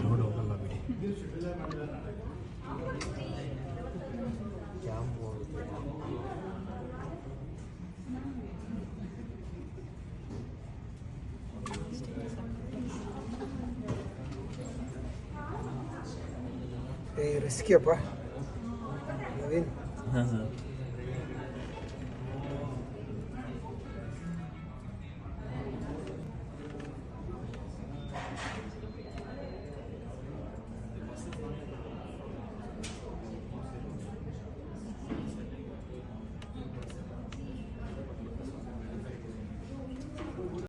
Road ಹೋಗಲ್ಲ ಬಿಡಿ. ಜಾಂಬು risky ಅಪ್ಪ ನವೀನ್. ಹಾಂ ಸರ್.